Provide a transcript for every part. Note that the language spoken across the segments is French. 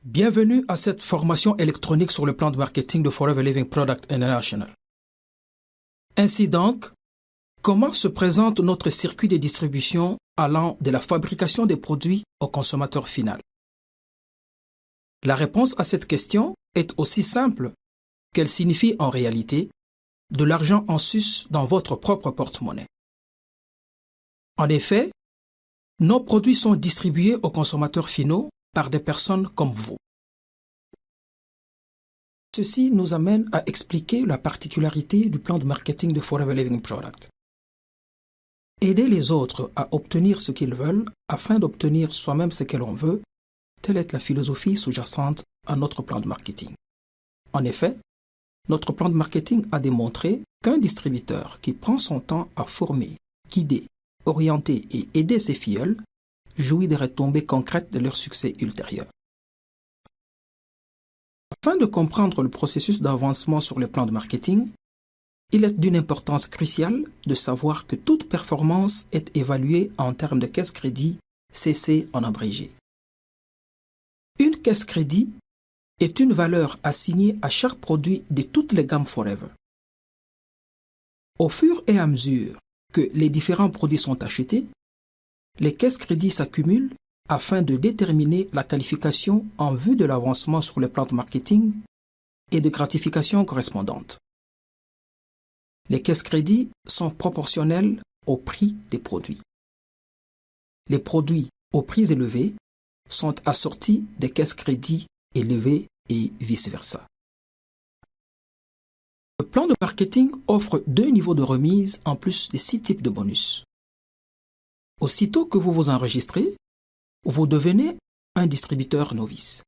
Bienvenue à cette formation électronique sur le plan de marketing de Forever Living Product International. Ainsi donc, comment se présente notre circuit de distribution allant de la fabrication des produits au consommateur final? La réponse à cette question est aussi simple qu'elle signifie en réalité de l'argent en sus dans votre propre porte-monnaie. En effet, nos produits sont distribués aux consommateurs finaux par des personnes comme vous. Ceci nous amène à expliquer la particularité du plan de marketing de Forever Living Product. Aider les autres à obtenir ce qu'ils veulent afin d'obtenir soi-même ce que l'on veut, telle est la philosophie sous-jacente à notre plan de marketing. En effet, notre plan de marketing a démontré qu'un distributeur qui prend son temps à former, guider, orienter et aider ses filleuls jouit des retombées concrètes de leur succès ultérieur. Afin de comprendre le processus d'avancement sur le plan de marketing, il est d'une importance cruciale de savoir que toute performance est évaluée en termes de caisse crédit, CC en abrégé. Une caisse crédit est une valeur assignée à chaque produit de toutes les gammes Forever. Au fur et à mesure que les différents produits sont achetés, les caisses crédits s'accumulent afin de déterminer la qualification en vue de l'avancement sur le plan de marketing et de gratification correspondante. Les caisses crédits sont proportionnelles au prix des produits. Les produits aux prix élevés sont assortis des caisses crédits élevées et vice-versa. Le plan de marketing offre 2 niveaux de remise en plus de 6 types de bonus. Aussitôt que vous vous enregistrez, vous devenez un distributeur novice.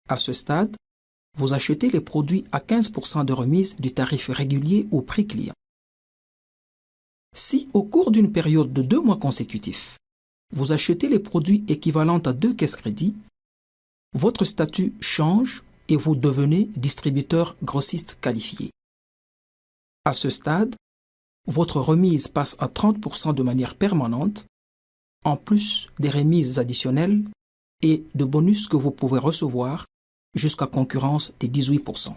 À ce stade, vous achetez les produits à 15% de remise du tarif régulier au prix client. Si au cours d'une période de 2 mois consécutifs, vous achetez les produits équivalents à 2 caisses crédits, votre statut change et vous devenez distributeur grossiste qualifié. À ce stade, votre remise passe à 30% de manière permanente, en plus des remises additionnelles et de bonus que vous pouvez recevoir jusqu'à concurrence des 18%.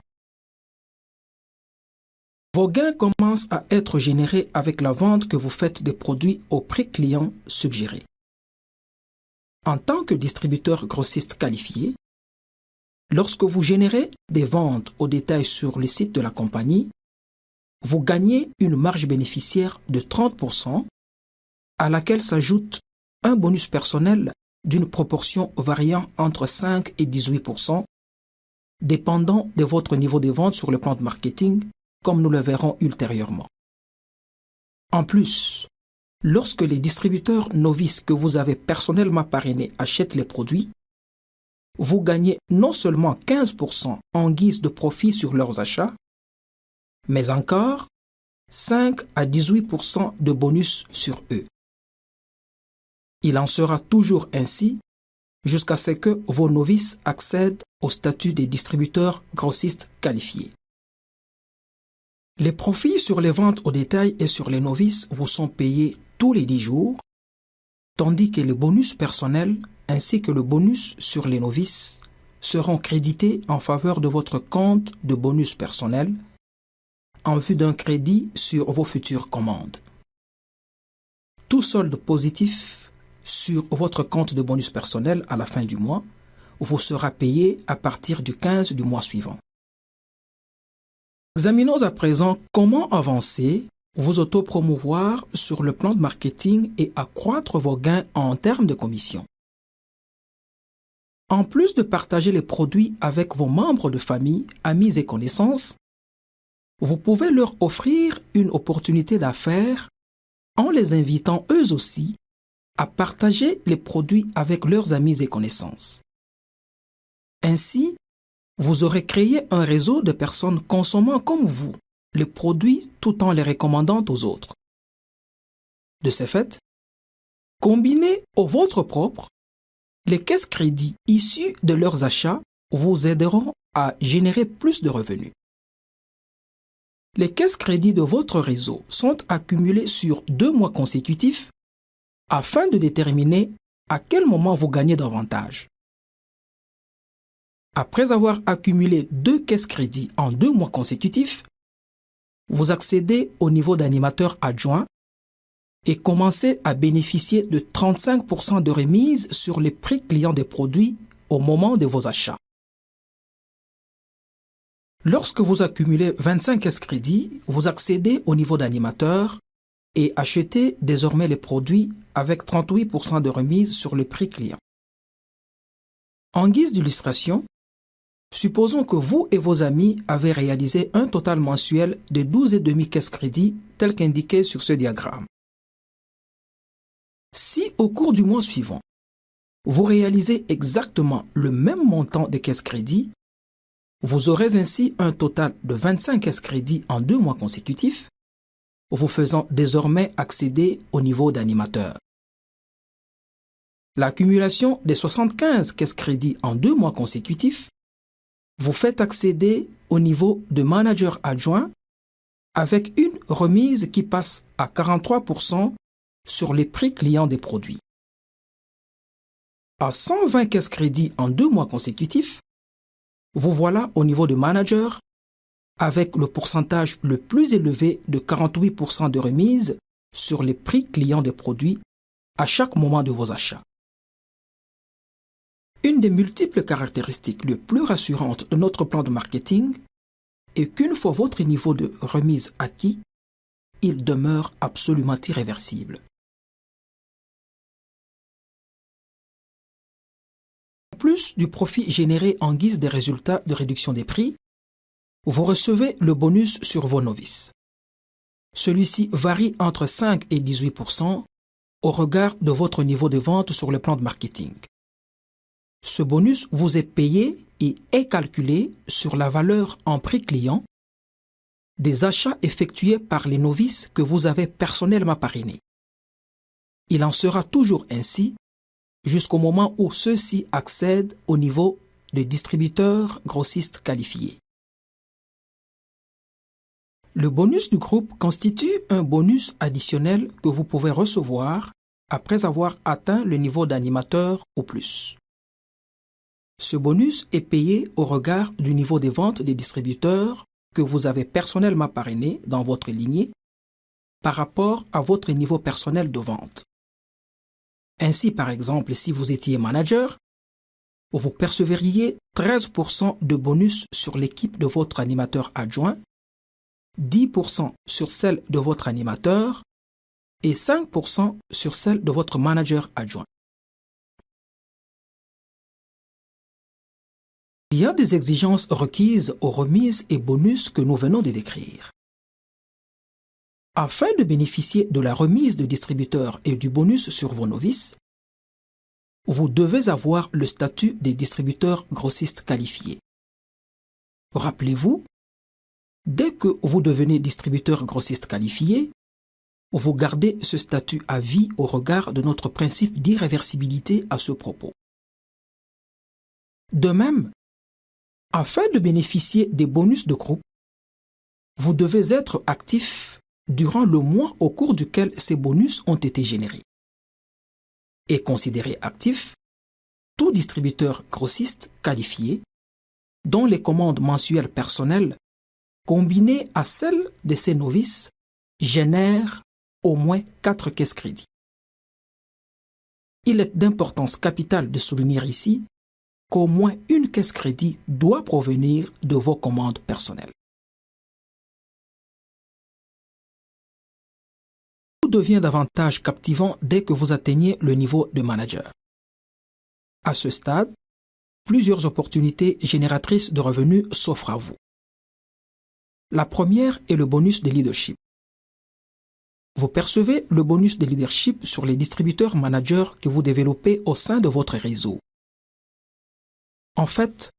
Vos gains commencent à être générés avec la vente que vous faites des produits au prix client suggéré. En tant que distributeur grossiste qualifié, lorsque vous générez des ventes au détail sur le site de la compagnie, vous gagnez une marge bénéficiaire de 30% à laquelle s'ajoute un bonus personnel d'une proportion variant entre 5 et 18%, dépendant de votre niveau de vente sur le plan de marketing, comme nous le verrons ultérieurement. En plus, lorsque les distributeurs novices que vous avez personnellement parrainés achètent les produits, vous gagnez non seulement 15% en guise de profit sur leurs achats, mais encore 5 à 18% de bonus sur eux. Il en sera toujours ainsi jusqu'à ce que vos novices accèdent au statut des distributeurs grossistes qualifiés. Les profits sur les ventes au détail et sur les novices vous sont payés tous les 10 jours, tandis que les bonus personnels ainsi que le bonus sur les novices seront crédités en faveur de votre compte de bonus personnel en vue d'un crédit sur vos futures commandes. Tout solde positif sur votre compte de bonus personnel à la fin du mois vous sera payé à partir du 15 du mois suivant. Examinons à présent comment avancer, vous autopromouvoir sur le plan de marketing et accroître vos gains en termes de commission. En plus de partager les produits avec vos membres de famille, amis et connaissances, vous pouvez leur offrir une opportunité d'affaires en les invitant eux aussi à partager les produits avec leurs amis et connaissances. Ainsi, vous aurez créé un réseau de personnes consommant comme vous les produits tout en les recommandant aux autres. De ce fait, combinés au vôtre propre, les caisses crédits issues de leurs achats vous aideront à générer plus de revenus. Les caisses crédits de votre réseau sont accumulées sur 2 mois consécutifs afin de déterminer à quel moment vous gagnez davantage. Après avoir accumulé 2 caisses crédits en 2 mois consécutifs, vous accédez au niveau d'animateur adjoint et commencez à bénéficier de 35% de remise sur les prix clients des produits au moment de vos achats. Lorsque vous accumulez 25 caisses crédits, vous accédez au niveau d'animateur et achetez désormais les produits avec 38% de remise sur le prix client. En guise d'illustration, supposons que vous et vos amis avez réalisé un total mensuel de 12,5 caisses crédits tel qu'indiqué sur ce diagramme. Si au cours du mois suivant, vous réalisez exactement le même montant de caisses crédits, vous aurez ainsi un total de 25 caisses crédits en 2 mois consécutifs, vous faisant désormais accéder au niveau d'animateur. L'accumulation des 75 caisses crédits en 2 mois consécutifs vous fait accéder au niveau de manager adjoint avec une remise qui passe à 43% sur les prix clients des produits. À 120 caisses crédits en 2 mois consécutifs, vous voilà au niveau de manager avec le pourcentage le plus élevé de 48% de remise sur les prix clients des produits à chaque moment de vos achats. Une des multiples caractéristiques les plus rassurantes de notre plan de marketing est qu'une fois votre niveau de remise acquis, il demeure absolument irréversible. En plus du profit généré en guise des résultats de réduction des prix, vous recevez le bonus sur vos novices. Celui-ci varie entre 5 et 18% au regard de votre niveau de vente sur le plan de marketing. Ce bonus vous est payé et est calculé sur la valeur en prix client des achats effectués par les novices que vous avez personnellement parrainés. Il en sera toujours ainsi jusqu'au moment où ceux-ci accèdent au niveau de distributeurs grossistes qualifiés. Le bonus du groupe constitue un bonus additionnel que vous pouvez recevoir après avoir atteint le niveau d'animateur ou plus. Ce bonus est payé au regard du niveau des ventes des distributeurs que vous avez personnellement parrainé dans votre lignée par rapport à votre niveau personnel de vente. Ainsi, par exemple, si vous étiez manager, vous percevriez 13% de bonus sur l'équipe de votre animateur adjoint, 10% sur celle de votre animateur et 5% sur celle de votre manager adjoint. Il y a des exigences requises aux remises et bonus que nous venons de décrire. Afin de bénéficier de la remise de distributeur et du bonus sur vos novices, vous devez avoir le statut des distributeurs grossistes qualifiés. Rappelez-vous, dès que vous devenez distributeur grossiste qualifié, vous gardez ce statut à vie au regard de notre principe d'irréversibilité à ce propos. De même, afin de bénéficier des bonus de groupe, vous devez être actif durant le mois au cours duquel ces bonus ont été générés. Et considéré actif tout distributeur grossiste qualifié dont les commandes mensuelles personnelles combinées à celles de ses novices génèrent au moins 4 caisses crédits. Il est d'importance capitale de souligner ici qu'au moins une caisse crédit doit provenir de vos commandes personnelles. Tout devient davantage captivant dès que vous atteignez le niveau de manager. À ce stade, plusieurs opportunités génératrices de revenus s'offrent à vous. La première est le bonus de leadership. Vous percevez le bonus de leadership sur les distributeurs managers que vous développez au sein de votre réseau. En fait,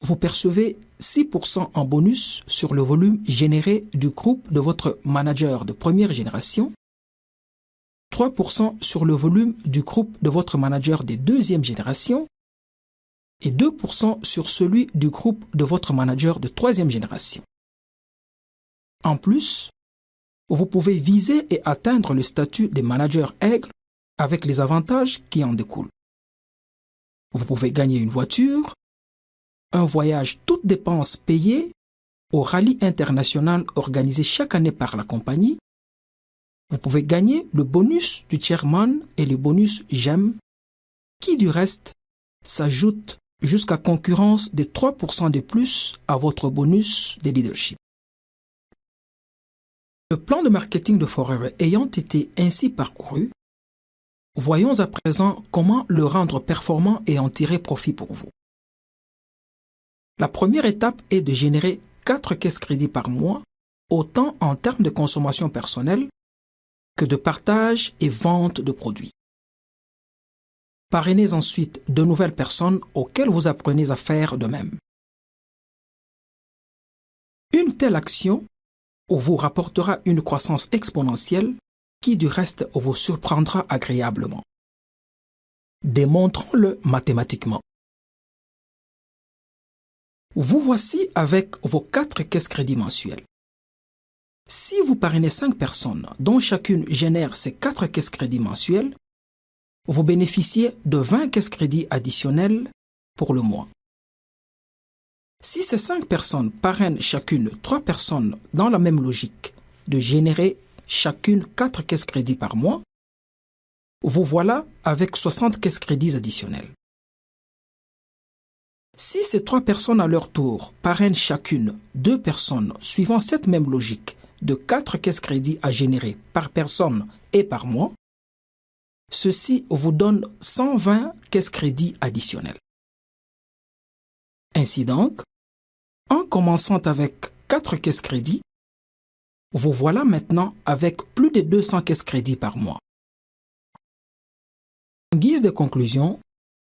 vous percevez 6% en bonus sur le volume généré du groupe de votre manager de première génération, 3% sur le volume du groupe de votre manager de deuxième génération et 2% sur celui du groupe de votre manager de troisième génération. En plus, vous pouvez viser et atteindre le statut de manager aigle avec les avantages qui en découlent. Vous pouvez gagner une voiture, un voyage toutes dépenses payées au rallye international organisé chaque année par la compagnie, vous pouvez gagner le bonus du chairman et le bonus GEM qui du reste s'ajoute jusqu'à concurrence des 3% de plus à votre bonus de leadership. Le plan de marketing de Forever ayant été ainsi parcouru, voyons à présent comment le rendre performant et en tirer profit pour vous. La première étape est de générer 4 caisses crédits par mois, autant en termes de consommation personnelle que de partage et vente de produits. Parrainez ensuite de nouvelles personnes auxquelles vous apprenez à faire de même. Une telle action vous rapportera une croissance exponentielle qui du reste vous surprendra agréablement. Démontrons-le mathématiquement. Vous voici avec vos 4 caisses crédits mensuelles. Si vous parrainez 5 personnes dont chacune génère ces 4 caisses crédits mensuelles, vous bénéficiez de 20 caisses crédits additionnelles pour le mois. Si ces 5 personnes parrainent chacune 3 personnes dans la même logique de générer chacune 4 caisses crédits par mois, vous voilà avec 60 caisses crédits additionnelles. Si ces 3 personnes à leur tour parrainent chacune 2 personnes suivant cette même logique de 4 caisses crédits à générer par personne et par mois, ceci vous donne 120 caisses crédits additionnelles. Ainsi donc, en commençant avec 4 caisses crédits, vous voilà maintenant avec plus de 200 caisses crédits par mois. En guise de conclusion,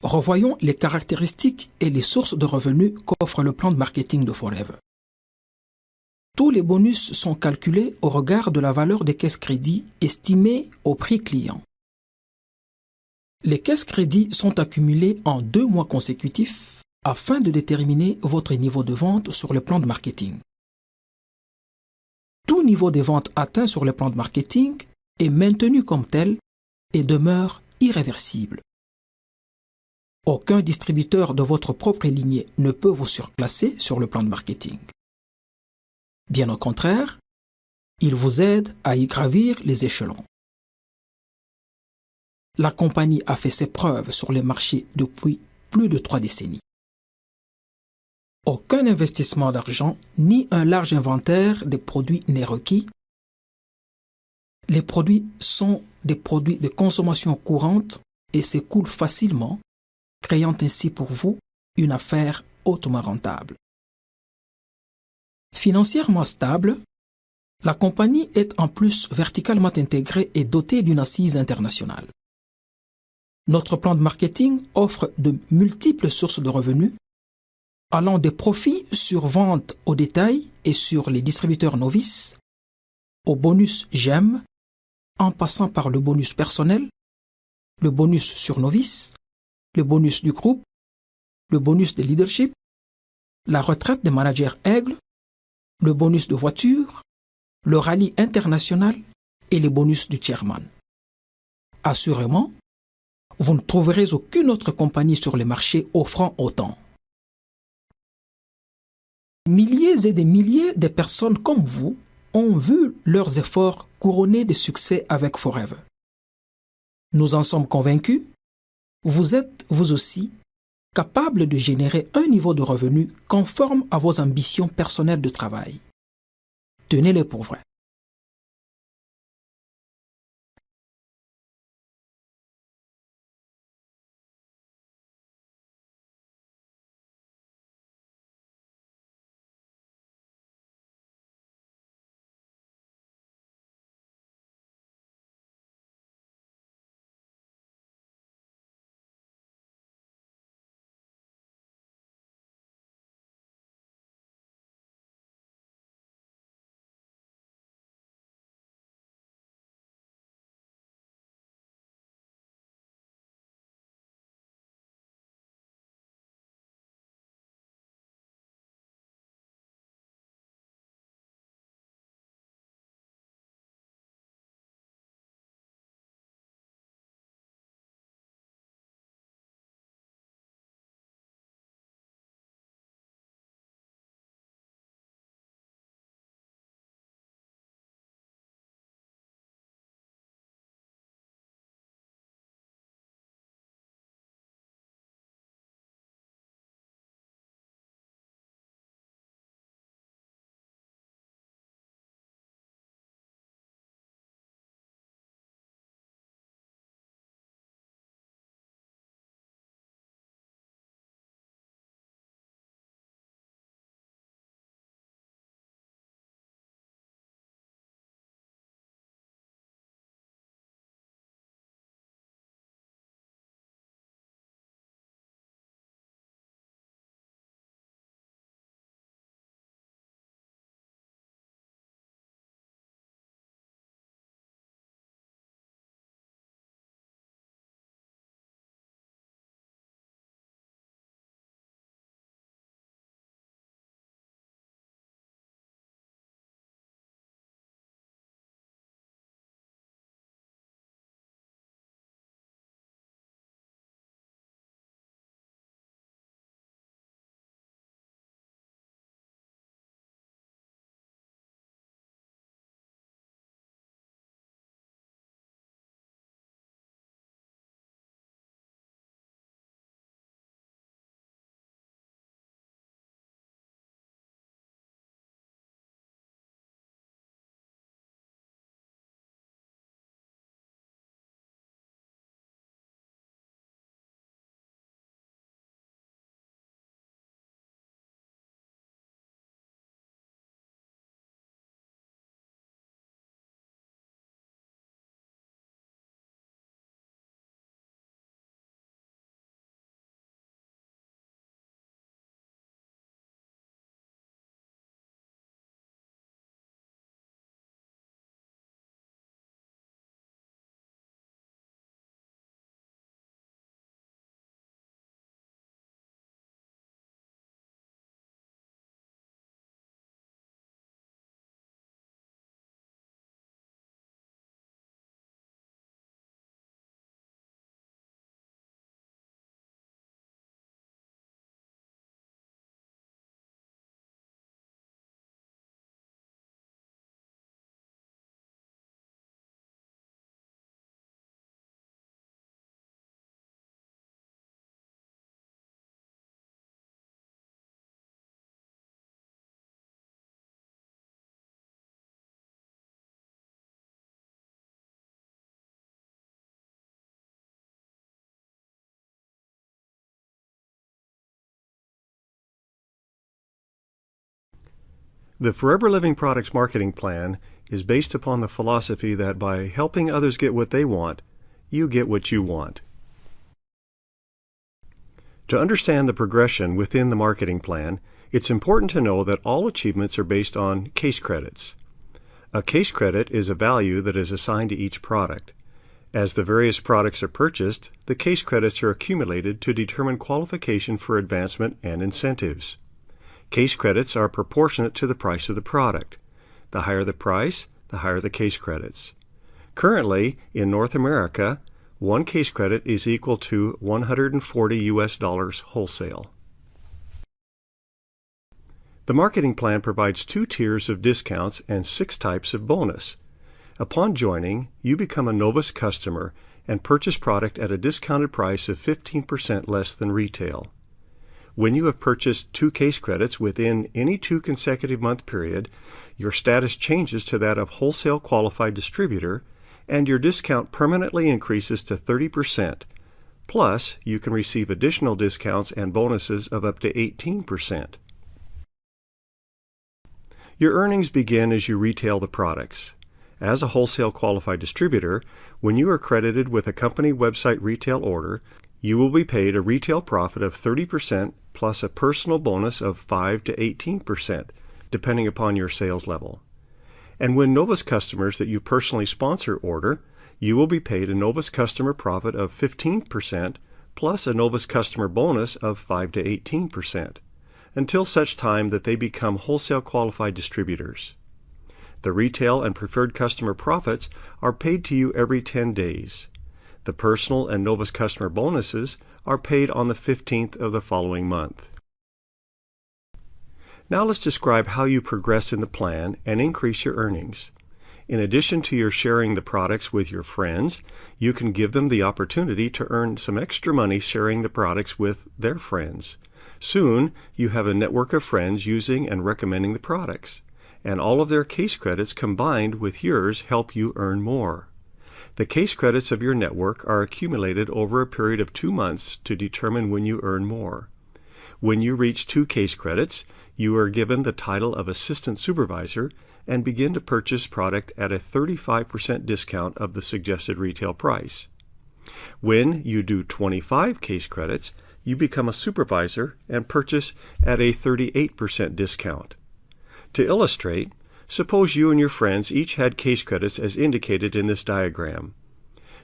revoyons les caractéristiques et les sources de revenus qu'offre le plan de marketing de Forever. Tous les bonus sont calculés au regard de la valeur des caisses crédits estimées au prix client. Les caisses crédits sont accumulées en 2 mois consécutifs afin de déterminer votre niveau de vente sur le plan de marketing. Tout niveau de vente atteint sur le plan de marketing est maintenu comme tel et demeure irréversible. Aucun distributeur de votre propre lignée ne peut vous surclasser sur le plan de marketing. Bien au contraire, il vous aide à y gravir les échelons. La compagnie a fait ses preuves sur les marchés depuis plus de 3 décennies. Aucun investissement d'argent ni un large inventaire de produits n'est requis. Les produits sont des produits de consommation courante et s'écoulent facilement, créant ainsi pour vous une affaire hautement rentable. Financièrement stable, la compagnie est en plus verticalement intégrée et dotée d'une assise internationale. Notre plan de marketing offre de multiples sources de revenus, allant des profits sur vente au détail et sur les distributeurs novices, au bonus GEM, en passant par le bonus personnel, le bonus sur novice, le bonus du groupe, le bonus de leadership, la retraite des managers aigles, le bonus de voiture, le rallye international et les bonus du chairman. Assurément, vous ne trouverez aucune autre compagnie sur le marché offrant autant. Milliers et des milliers de personnes comme vous ont vu leurs efforts couronnés de succès avec Forever. Nous en sommes convaincus, vous êtes, vous aussi, capable de générer un niveau de revenu conforme à vos ambitions personnelles de travail. Tenez-les pour vrai. The Forever Living Products marketing plan is based upon the philosophy that by helping others get what they want, you get what you want. To understand the progression within the marketing plan, it's important to know that all achievements are based on case credits. A case credit is a value that is assigned to each product. As the various products are purchased, the case credits are accumulated to determine qualification for advancement and incentives. Case credits are proportionate to the price of the product. The higher the price, the higher the case credits. Currently, in North America, one case credit is equal to $140 wholesale. The marketing plan provides 2 tiers of discounts and 6 types of bonus. Upon joining, you become a Novus customer and purchase product at a discounted price of 15% less than retail. When you have purchased 2 case credits within any 2 consecutive month period, your status changes to that of wholesale qualified distributor, and your discount permanently increases to 30%. Plus, you can receive additional discounts and bonuses of up to 18%. Your earnings begin as you retail the products. As a wholesale qualified distributor, when you are credited with a company website retail order, you will be paid a retail profit of 30% plus a personal bonus of 5 to 18%, depending upon your sales level. And when Novus customers that you personally sponsor order, you will be paid a Novus customer profit of 15% plus a Novus customer bonus of 5 to 18%, until such time that they become wholesale qualified distributors. The retail and preferred customer profits are paid to you every 10 days. The personal and Novus customer bonuses are paid on the 15th of the following month. Now let's describe how you progress in the plan and increase your earnings. In addition to your sharing the products with your friends, you can give them the opportunity to earn some extra money sharing the products with their friends. Soon, you have a network of friends using and recommending the products, and all of their case credits combined with yours help you earn more. The case credits of your network are accumulated over a period of 2 months to determine when you earn more. When you reach 2 case credits, you are given the title of Assistant Supervisor and begin to purchase product at a 35% discount of the suggested retail price. When you do 25 case credits, you become a supervisor and purchase at a 38% discount. To illustrate, suppose you and your friends each had case credits as indicated in this diagram,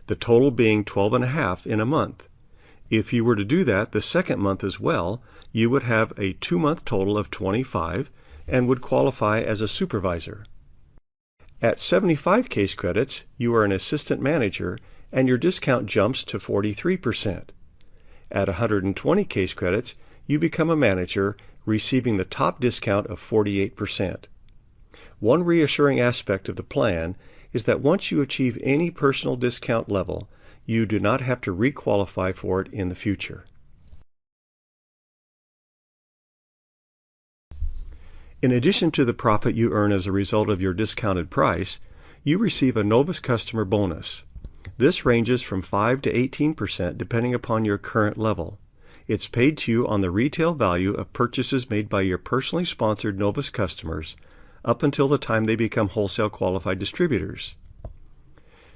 the total being 12.5 in a month. If you were to do that the second month as well, you would have a 2-month total of 25 and would qualify as a supervisor. At 75 case credits, you are an assistant manager and your discount jumps to 43%. At 120 case credits, you become a manager, receiving the top discount of 48%. One reassuring aspect of the plan is that once you achieve any personal discount level, you do not have to requalify for it in the future. In addition to the profit you earn as a result of your discounted price, you receive a Novus customer bonus. This ranges from 5 to 18% depending upon your current level. It's paid to you on the retail value of purchases made by your personally sponsored Novus customers up until the time they become wholesale qualified distributors.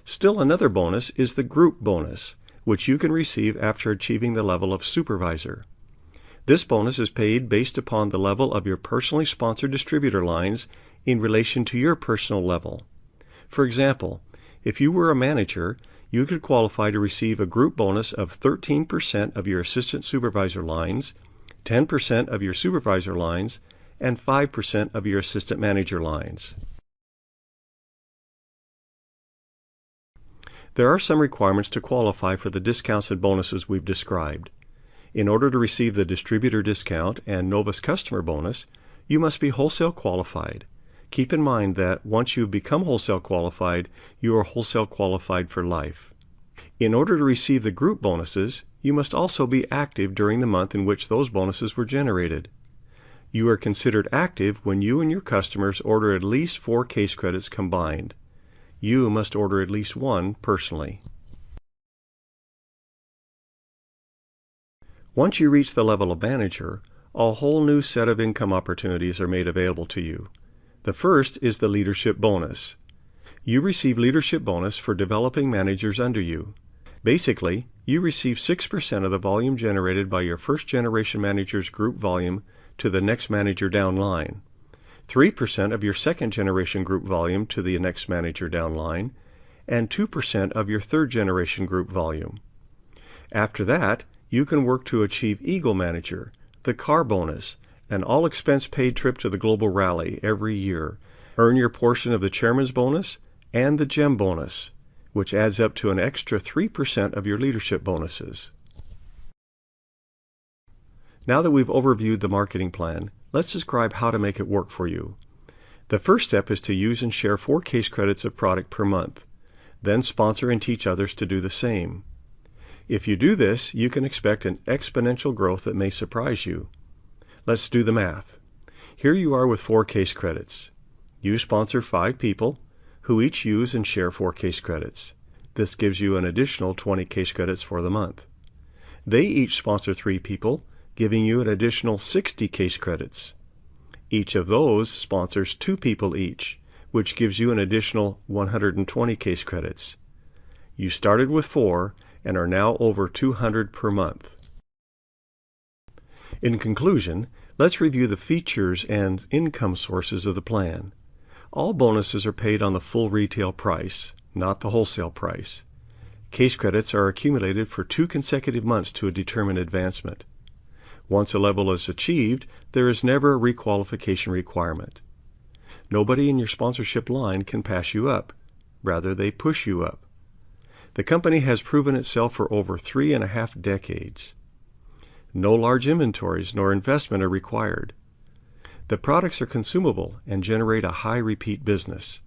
Still another bonus is the group bonus, which you can receive after achieving the level of supervisor. This bonus is paid based upon the level of your personally sponsored distributor lines in relation to your personal level. For example, if you were a manager, you could qualify to receive a group bonus of 13% of your assistant supervisor lines, 10% of your supervisor lines, and 5% of your assistant manager lines. There are some requirements to qualify for the discounts and bonuses we've described. In order to receive the distributor discount and Novus customer bonus, you must be wholesale qualified. Keep in mind that once you've become wholesale qualified, you are wholesale qualified for life. In order to receive the group bonuses, you must also be active during the month in which those bonuses were generated. You are considered active when you and your customers order at least 4 case credits combined. You must order at least 1 personally. Once you reach the level of manager, a whole new set of income opportunities are made available to you. The first is the leadership bonus. You receive leadership bonus for developing managers under you. Basically, you receive 6% of the volume generated by your first-generation manager's group volume to the next manager down line, 3% of your second-generation group volume to the next manager down line, and 2% of your third-generation group volume. After that, you can work to achieve Eagle Manager, the car bonus, an all-expense-paid trip to the Global Rally every year, earn your portion of the Chairman's bonus, and the GEM bonus, which adds up to an extra 3% of your leadership bonuses. Now that we've overviewed the marketing plan, let's describe how to make it work for you. The first step is to use and share 4 case credits of product per month. Then sponsor and teach others to do the same. If you do this, you can expect an exponential growth that may surprise you. Let's do the math. Here you are with 4 case credits. You sponsor 5 people, who each use and share 4 case credits. This gives you an additional 20 case credits for the month. They each sponsor 3 people, giving you an additional 60 case credits. Each of those sponsors 2 people each, which gives you an additional 120 case credits. You started with 4 and are now over 200 per month. In conclusion, let's review the features and income sources of the plan. All bonuses are paid on the full retail price, not the wholesale price. Case credits are accumulated for 2 consecutive months to a determined advancement. Once a level is achieved, there is never a requalification requirement. Nobody in your sponsorship line can pass you up. Rather, they push you up. The company has proven itself for over 3.5 decades. No large inventories nor investment are required. The products are consumable and generate a high repeat business.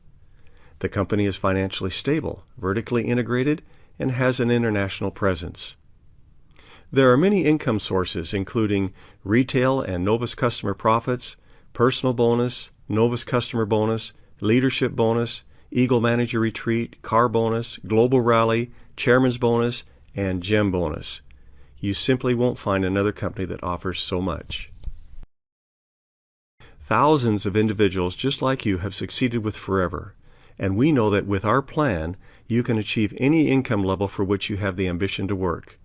The company is financially stable, vertically integrated, and has an international presence. There are many income sources, including retail and Novus customer profits, personal bonus, Novus customer bonus, leadership bonus, Eagle Manager Retreat, car bonus, global rally, chairman's bonus, and GEM bonus. You simply won't find another company that offers so much. Thousands of individuals just like you have succeeded with Forever, and we know that with our plan, you can achieve any income level for which you have the ambition to work.